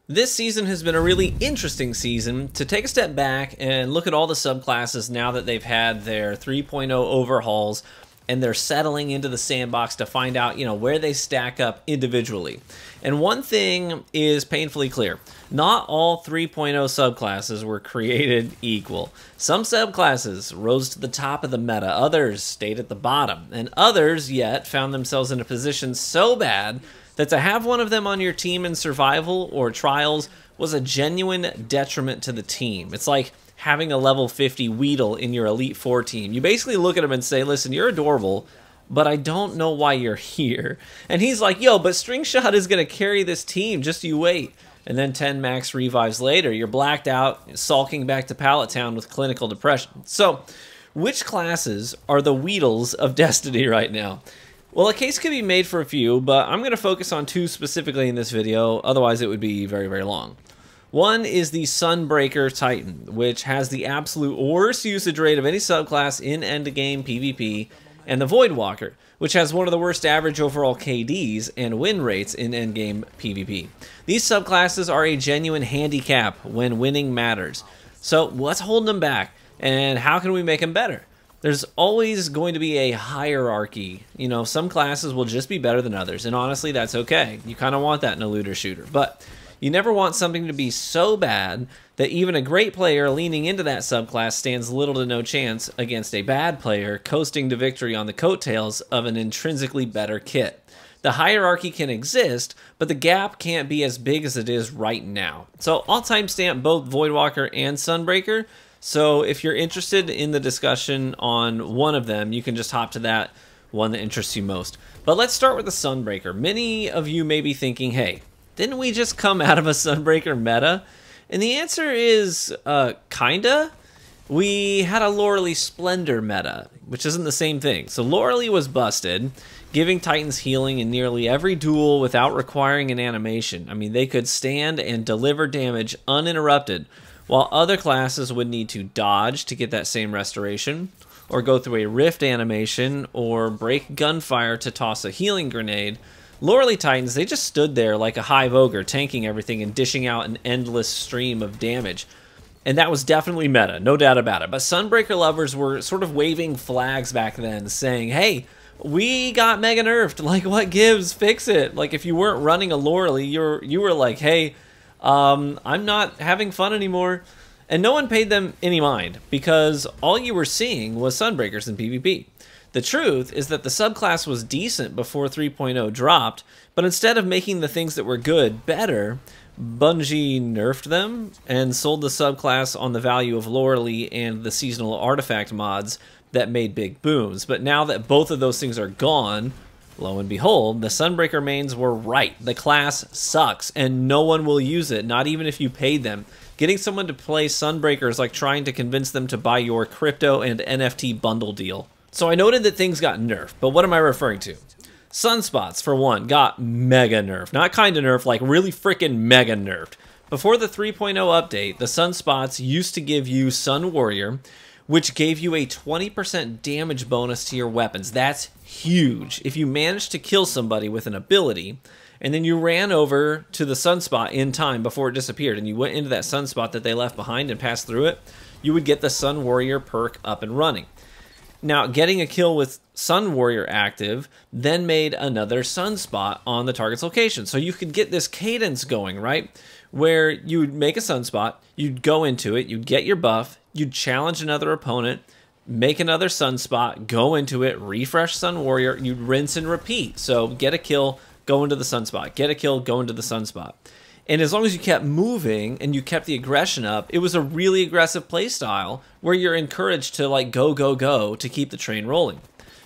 This season has been a really interesting season to take a step back and look at all the subclasses now that they've had their 3.0 overhauls and they're settling into the sandbox to find out, where they stack up individually. And one thing is painfully clear. Not all 3.0 subclasses were created equal. Some subclasses rose to the top of the meta, others stayed at the bottom, and others yet found themselves in a position so bad that to have one of them on your team in survival or trials was a genuine detriment to the team. It's like having a level 50 Weedle in your Elite 4 team. You basically look at him and say, listen, you're adorable, but I don't know why you're here. And he's like, yo, but String Shot is going to carry this team, just you wait. And then 10 max revives later, you're blacked out, sulking back to Pallet Town with clinical depression. So, which classes are the Weedles of Destiny right now? Well, a case could be made for a few, but I'm going to focus on two specifically in this video, otherwise it would be very, very long. One is the Sunbreaker Titan, which has the absolute worst usage rate of any subclass in endgame PvP, and the Voidwalker, which has one of the worst average overall KDs and win rates in endgame PvP. These subclasses are a genuine handicap when winning matters. So what's holding them back, and how can we make them better? There's always going to be a hierarchy. Some classes will just be better than others, and honestly, that's okay. You kind of want that in a looter shooter, but you never want something to be so bad that even a great player leaning into that subclass stands little to no chance against a bad player coasting to victory on the coattails of an intrinsically better kit. The hierarchy can exist, but the gap can't be as big as it is right now. So I'll timestamp both Voidwalker and Sunbreaker. So if you're interested in the discussion on one of them, you can just hop to that one that interests you most. But let's start with the Sunbreaker. Many of you may be thinking, hey, didn't we just come out of a Sunbreaker meta? And the answer is, kinda. We had a Loreley Splendor meta, which isn't the same thing. So Loreley was busted, giving Titans healing in nearly every duel without requiring an animation. I mean, they could stand and deliver damage uninterrupted, while other classes would need to dodge to get that same restoration, or go through a rift animation, or break gunfire to toss a healing grenade. Loreley Titans, they just stood there like a hive ogre, tanking everything and dishing out an endless stream of damage. And that was definitely meta, no doubt about it. But Sunbreaker lovers were sort of waving flags back then, saying, hey, we got mega nerfed, like what gives, fix it. Like if you weren't running a Loreley, you were like, hey, I'm not having fun anymore. And no one paid them any mind, because all you were seeing was Sunbreakers in PvP. The truth is that the subclass was decent before 3.0 dropped, but instead of making the things that were good better, Bungie nerfed them and sold the subclass on the value of Loreley and the seasonal artifact mods that made big booms. But now that both of those things are gone, lo and behold, the Sunbreaker mains were right. The class sucks, and no one will use it, not even if you paid them. Getting someone to play Sunbreaker is like trying to convince them to buy your crypto and NFT bundle deal. So I noted that things got nerfed, but what am I referring to? Sunspots, for one, got mega nerfed. Not kinda nerfed, like really freaking mega nerfed. Before the 3.0 update, the Sunspots used to give you Sun Warrior, which gave you a 20% damage bonus to your weapons. That's huge. If you managed to kill somebody with an ability, and then you ran over to the Sunspot in time before it disappeared, and you went into that Sunspot that they left behind and passed through it, you would get the Sun Warrior perk up and running. Now, getting a kill with Sun Warrior active then made another Sunspot on the target's location. So you could get this cadence going, right? Where you would make a Sunspot, you'd go into it, you'd get your buff, you'd challenge another opponent, make another Sunspot, go into it, refresh Sun Warrior, you'd rinse and repeat. So get a kill, go into the Sunspot, get a kill, go into the Sunspot. And as long as you kept moving and you kept the aggression up, it was a really aggressive playstyle where you're encouraged to like go, go, go to keep the train rolling.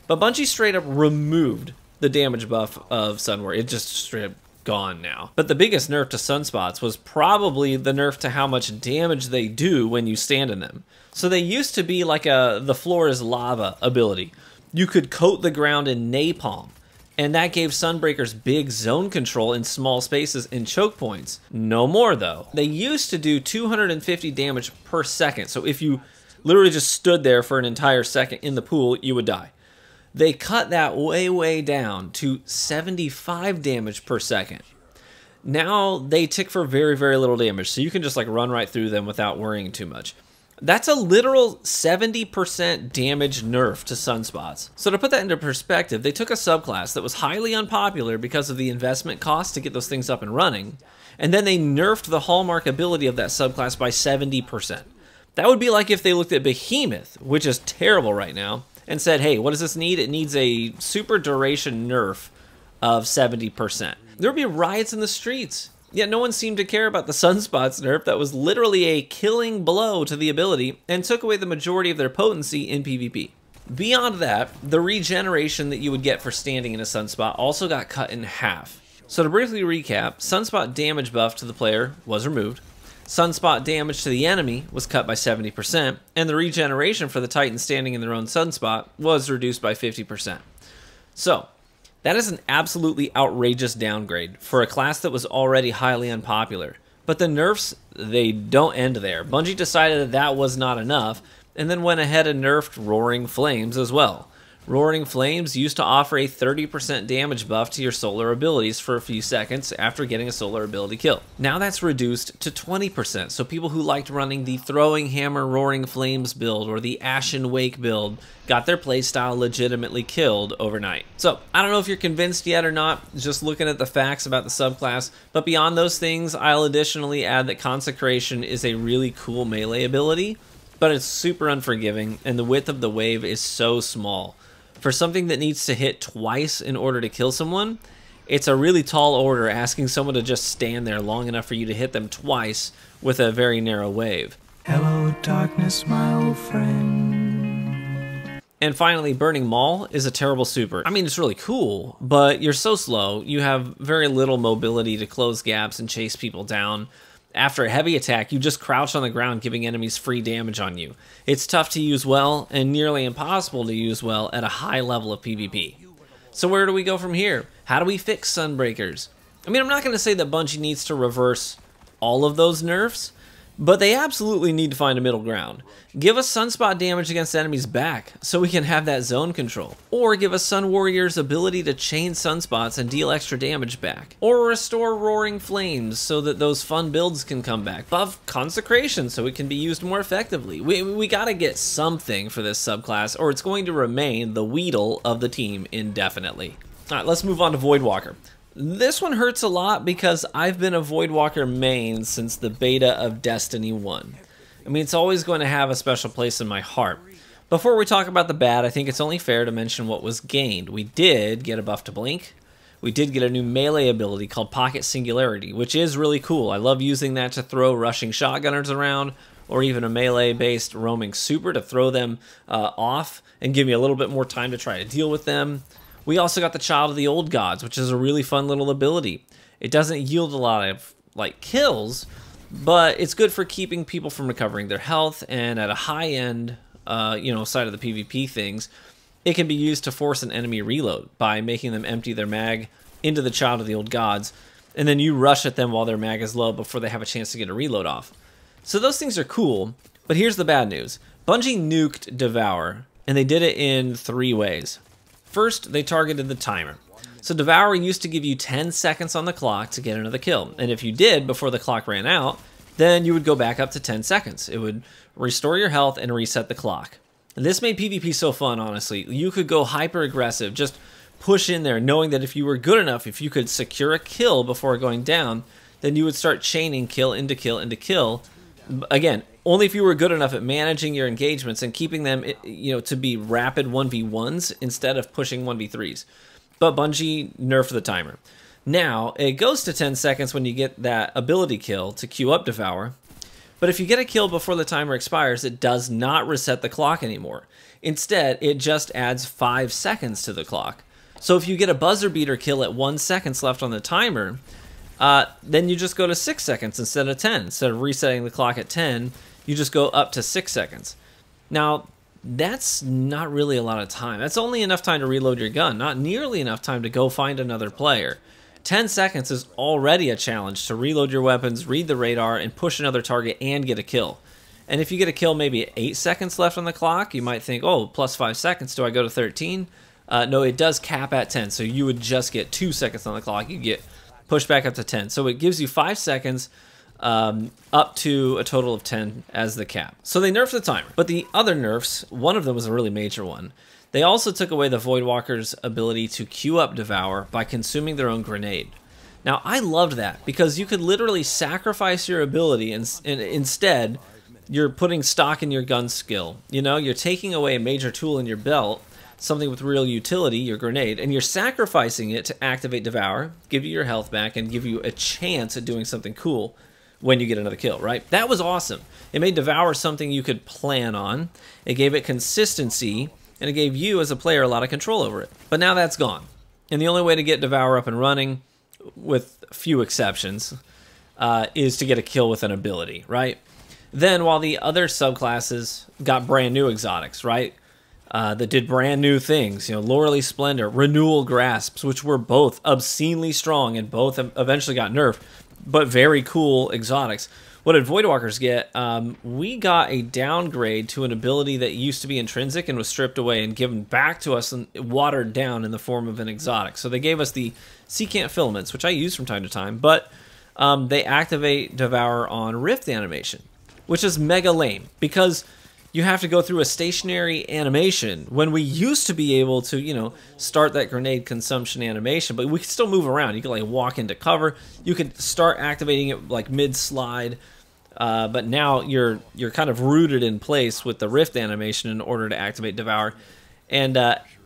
But Bungie straight up removed the damage buff of Sun Warrior. It's just straight up gone now. But the biggest nerf to Sunspots was probably the nerf to how much damage they do when you stand in them. So they used to be like the floor is lava ability. You could coat the ground in napalm, and that gave Sunbreakers big zone control in small spaces and choke points. No more though. They used to do 250 damage per second, so if you literally just stood there for an entire second in the pool, you would die. They cut that way, way down to 75 damage per second. Now they tick for very, very little damage, so you can just like run right through them without worrying too much. That's a literal 70% damage nerf to sunspots. So to put that into perspective, they took a subclass that was highly unpopular because of the investment cost to get those things up and running, and then they nerfed the hallmark ability of that subclass by 70%. That would be like if they looked at Behemoth, which is terrible right now, and said, hey, what does this need? It needs a super duration nerf of 70%. There would be riots in the streets. Yet no one seemed to care about the Sunspots nerf that was literally a killing blow to the ability and took away the majority of their potency in PvP. Beyond that, the regeneration that you would get for standing in a Sunspot also got cut in half. So to briefly recap, Sunspot damage buff to the player was removed, Sunspot damage to the enemy was cut by 70%, and the regeneration for the Titan standing in their own Sunspot was reduced by 50%. So, that is an absolutely outrageous downgrade for a class that was already highly unpopular. But the nerfs, they don't end there. Bungie decided that that was not enough, and then went ahead and nerfed Roaring Flames as well. Roaring Flames used to offer a 30% damage buff to your solar abilities for a few seconds after getting a solar ability kill. Now that's reduced to 20%, so people who liked running the Throwing Hammer Roaring Flames build or the Ashen Wake build got their playstyle legitimately killed overnight. So I don't know if you're convinced yet or not, just looking at the facts about the subclass, but beyond those things, I'll additionally add that Consecration is a really cool melee ability, but it's super unforgiving, and the width of the wave is so small. For something that needs to hit twice in order to kill someone, it's a really tall order asking someone to just stand there long enough for you to hit them twice with a very narrow wave. Hello, darkness, my old friend. And finally, Burning Maul is a terrible super. I mean, it's really cool, but you're so slow, you have very little mobility to close gaps and chase people down. After a heavy attack, you just crouch on the ground, giving enemies free damage on you. It's tough to use well, and nearly impossible to use well at a high level of PvP. So where do we go from here? How do we fix Sunbreakers? I mean, I'm not going to say that Bungie needs to reverse all of those nerfs, but they absolutely need to find a middle ground. Give us Sunspot damage against enemies back, so we can have that zone control. Or give us Sun Warrior's ability to chain Sunspots and deal extra damage back. Or restore Roaring Flames so that those fun builds can come back. Buff Consecration so it can be used more effectively. We gotta get something for this subclass, or it's going to remain the Weedle of the team indefinitely. Alright, let's move on to Voidwalker. This one hurts a lot because I've been a Voidwalker main since the beta of Destiny 1. I mean, it's always going to have a special place in my heart. Before we talk about the bad, I think it's only fair to mention what was gained. We did get a buff to blink. We did get a new melee ability called Pocket Singularity, which is really cool. I love using that to throw rushing shotgunners around, or even a melee-based roaming super to throw them off and give me a little bit more time to try to deal with them. We also got the Child of the Old Gods, which is a really fun little ability. It doesn't yield a lot of like kills, but it's good for keeping people from recovering their health, and at a high end, side of the PvP things, it can be used to force an enemy reload by making them empty their mag into the Child of the Old Gods, and then you rush at them while their mag is low before they have a chance to get a reload off. So those things are cool, but here's the bad news. Bungie nuked Devour, and they did it in 3 ways. First, they targeted the timer. So Devour used to give you 10 seconds on the clock to get another kill, and if you did before the clock ran out, then you would go back up to 10 seconds. It would restore your health and reset the clock. And this made PvP so fun, honestly. You could go hyper aggressive, just push in there, knowing that if you were good enough, if you could secure a kill before going down, then you would start chaining kill into kill into kill. Again, only if you were good enough at managing your engagements and keeping them, to be rapid 1v1s instead of pushing 1v3s. But Bungie nerfed the timer. Now, it goes to 10 seconds when you get that ability kill to queue up Devour, but if you get a kill before the timer expires, it does not reset the clock anymore. Instead, it just adds 5 seconds to the clock. So if you get a buzzer beater kill at 1 second left on the timer, then you just go to 6 seconds instead of 10. Instead of resetting the clock at 10, you just go up to 6 seconds. Now, that's not really a lot of time. That's only enough time to reload your gun, not nearly enough time to go find another player. 10 seconds is already a challenge to reload your weapons, read the radar, and push another target and get a kill. And if you get a kill maybe at 8 seconds left on the clock, you might think, oh, plus 5 seconds, do I go to 13? No, it does cap at 10, so you would just get 2 seconds on the clock. You get push back up to 10. So it gives you 5 seconds up to a total of 10 as the cap. So they nerfed the timer. But the other nerfs, one of them was a really major one. They also took away the Voidwalker's ability to queue up Devour by consuming their own grenade. Now, I loved that because you could literally sacrifice your ability and instead you're putting stock in your gun skill. You know, you're taking away a major tool in your belt, something with real utility, your grenade, and you're sacrificing it to activate Devour, give you your health back, and give you a chance at doing something cool when you get another kill, right? That was awesome. It made Devour something you could plan on. It gave it consistency, and it gave you as a player a lot of control over it. But now that's gone. And the only way to get Devour up and running, with few exceptions, is to get a kill with an ability, right? Then while the other subclasses got brand new exotics, right? That did brand new things, you know, Loreley Splendor, Renewal Grasps, which were both obscenely strong and both eventually got nerfed, but very cool exotics. What did Voidwalkers get? We got a downgrade to an ability that used to be intrinsic and was stripped away and given back to us and watered down in the form of an exotic. So they gave us the Secant Filaments, which I use from time to time, but they activate Devour on Rift animation, which is mega lame because you have to go through a stationary animation when we used to be able to, you know, start that grenade consumption animation, but we could still move around. You could like walk into cover. You could start activating it like mid-slide, but now you're kind of rooted in place with the Rift animation in order to activate Devour. And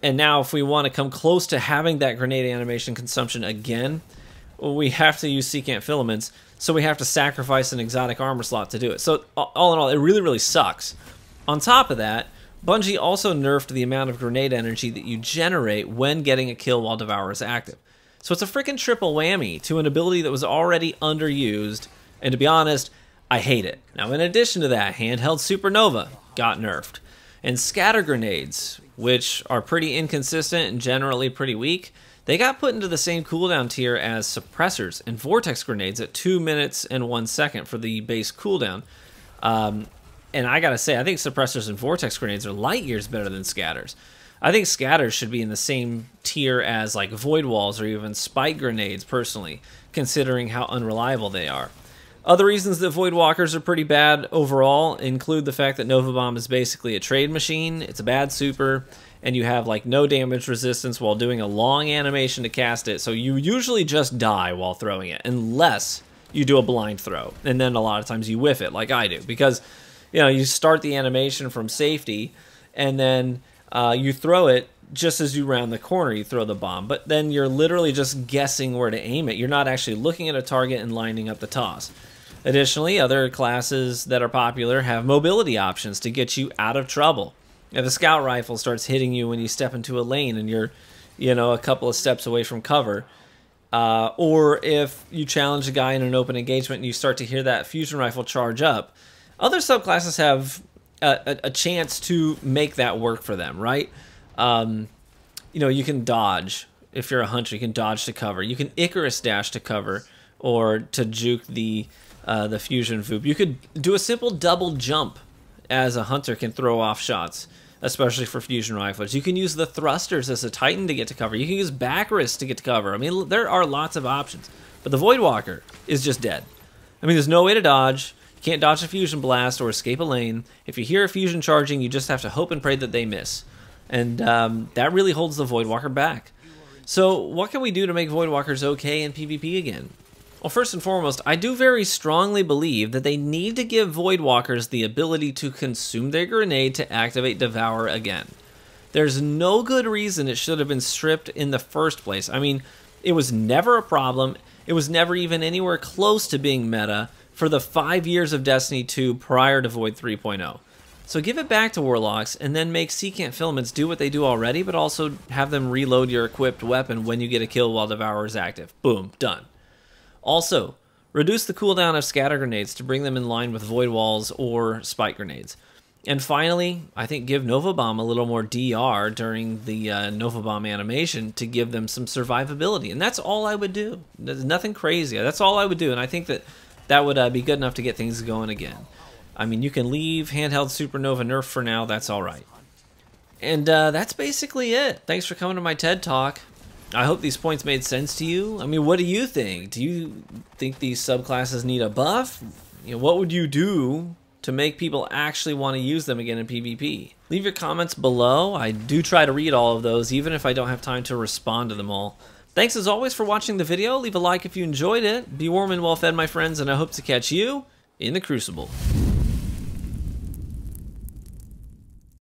now if we want to come close to having that grenade animation consumption again, we have to use Secant Filaments, so we have to sacrifice an exotic armor slot to do it. So all in all, it really, really sucks. On top of that, Bungie also nerfed the amount of grenade energy that you generate when getting a kill while Devour is active. So it's a freaking triple whammy to an ability that was already underused, and to be honest, I hate it. Now in addition to that, handheld Supernova got nerfed, and scatter grenades, which are pretty inconsistent and generally pretty weak, they got put into the same cooldown tier as suppressors and vortex grenades at 2 minutes and 1 second for the base cooldown. And I gotta say, I think suppressors and vortex grenades are light years better than scatters. I think scatters should be in the same tier as like void walls or even spike grenades, personally, considering how unreliable they are. Other reasons that Voidwalkers are pretty bad overall include the fact that Nova Bomb is basically a trade machine. It's a bad super, and you have like no damage resistance while doing a long animation to cast it, so you usually just die while throwing it, unless you do a blind throw, and then a lot of times you whiff it, like I do, because you know, you start the animation from safety, and then you throw it just as you round the corner, you throw the bomb. But then you're literally just guessing where to aim it. You're not actually looking at a target and lining up the toss. Additionally, other classes that are popular have mobility options to get you out of trouble. If a scout rifle starts hitting you when you step into a lane and you're, you know, a couple of steps away from cover, or if you challenge a guy in an open engagement and you start to hear that fusion rifle charge up, other subclasses have a chance to make that work for them, right? You know, you can dodge. If you're a hunter, you can dodge to cover. You can Icarus dash to cover or to juke the fusion voop. You could do a simple double jump as a hunter can throw off shots, especially for fusion rifles. You can use the thrusters as a Titan to get to cover. You can use Backrest to get to cover. I mean, there are lots of options. But the Voidwalker is just dead. I mean, there's no way to dodge. Can't dodge a fusion blast or escape a lane. If you hear a fusion charging, you just have to hope and pray that they miss. And that really holds the Voidwalker back. So what can we do to make Voidwalkers okay in PvP again? Well, first and foremost, I do very strongly believe that they need to give Voidwalkers the ability to consume their grenade to activate Devour again. There's no good reason it should have been stripped in the first place. I mean, it was never a problem. It was never even anywhere close to being meta for the 5 years of Destiny 2 prior to Void 3.0. So give it back to Warlocks and then make Secant Filaments do what they do already, but also have them reload your equipped weapon when you get a kill while Devour is active. Boom, done. Also, reduce the cooldown of scatter grenades to bring them in line with void walls or spike grenades. And finally, I think give Nova Bomb a little more DR during the Nova Bomb animation to give them some survivability. And that's all I would do. There's nothing crazy. That's all I would do. And I think that that would be good enough to get things going again. I mean, you can leave handheld Supernova nerf for now. That's all right. And that's basically it. Thanks for coming to my TED Talk. I hope these points made sense to you. I mean, what do you think? Do you think these subclasses need a buff? You know, what would you do to make people actually want to use them again in PvP? Leave your comments below. I do try to read all of those, even if I don't have time to respond to them all. Thanks as always for watching the video. Leave a like if you enjoyed it. Be warm and well fed, my friends, and I hope to catch you in the Crucible.